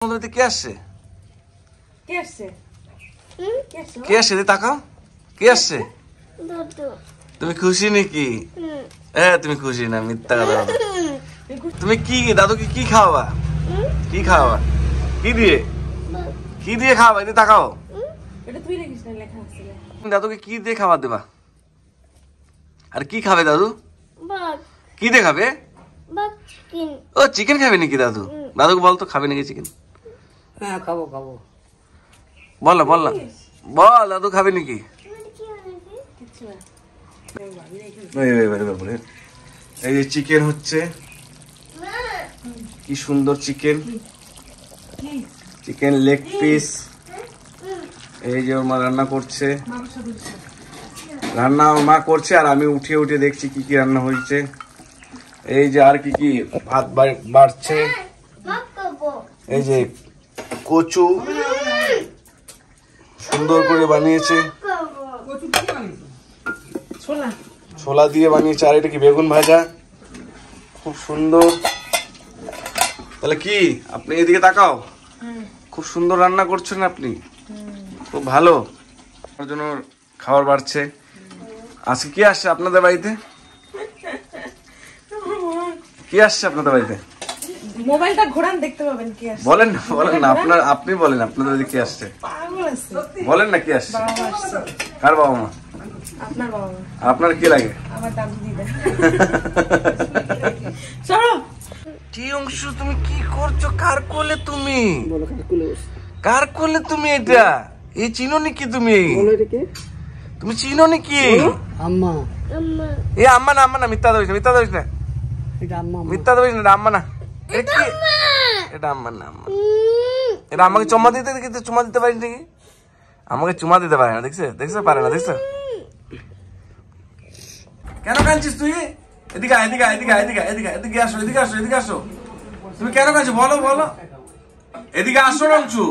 কে আসছে? কে আসছে? তাকাও, কে আসছে? তুমি খুশি নাকি? হ্যাঁ তুমি খুশি না, মিথ্যা কথা। তুমি কি দাদুকে কি খাওয়াবা? কি খাওয়াবা? কি দিয়ে? কি দিয়ে খাওয়াবা? এদিকে তাকাও। দাদুকে কি দিয়ে খাবার দেবা? আর কি খাবে দাদু? কি দিয়ে খাবে? ও চিকেন খাবে নাকি দাদু? দাদুকে বল তো খাবে নাকি চিকেন? হ্যাঁ খাবো খাবো। বল না বল না, বল দাদু খাবে নাকি? এই যে চিকেন হচ্ছে, কি সুন্দর চিকেন, চিকেন লেগ পিস। এই যে ওর মা রান্না করছে, রান্না ওর মা করছে আর আমি উঠে উঠে দেখছি কি কি রান্না হয়েছে। এই যে আর কি কি ভাত বাড়ছে, এই যে কচু সুন্দর করে বানিয়েছে, ছোলা দিয়ে বানিয়েছে, আর এটা কি বেগুন ভাজা, খুব সুন্দর। তাহলে কি আপনি এদিকে তাকাও, খুব সুন্দর রান্না করছেন আপনি, খুব ভালো। আমার জন্য খাবার বাড়ছে। আজকে কি আসছে আপনাদের বাড়িতে? কি আসছে আপনাদের বাড়িতে? মোবাইলটা ঘোরান দেখতে পাবেন কি আসছে। বলেন না, বলেন না, আপনি বলেন আপনাদের বাড়িতে কি আসছে, বলেন না কি আসছে। কার বাবা মা? আপনার বাবা মা। আপনার কি লাগে? আমার দাদু দিদা। চলো। কি অংশ তুমি কি করছো? কার কোলে তুমি? কার কোলে তুমি? এটা এই চিনো নাকি তুমি? তুমি চিনো নাকি? আম্মা। এ আম্মা না, আম্মা না, মিথ্যা দইছ না, মিথ্যা দইছ না, মিথ্যা দইছ না, আম্মা না। এটা কি? এটা আম্মা না, আম্মা। এটা আমাকে চুমা দিতে, চুমা দিতে পারিস নাকি? আমাকে চুমা দিতে পারে না, দেখছো? দেখছো পারে না, দেখছো? কেন কাঁদছিস তুই? এদিকে এদিকে এদিকে এদিকে এদিকে এদিকে আসো, এদিকে আসো, এদিকে আসো। তুমি কেন কাঁদছো বলো, বলো। এদিকে আসো রংচু।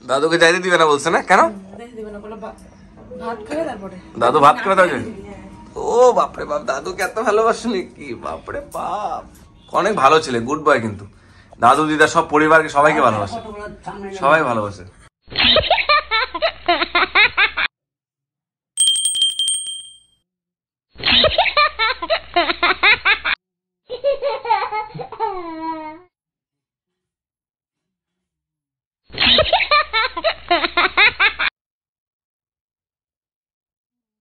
দাদুকে যাইতে দিবে না বলছে না, কেন? দাদু ভাত করে দাও। ও বাপরে বাপ, দাদুকে এত ভালোবাসো নাকি? বাপরে বাপ, অনেক ভালো ছেলে, গুড বয়। কিন্তু দাদু দিদা সব পরিবারকে সবাইকে ভালোবাসে, সবাই ভালোবাসে।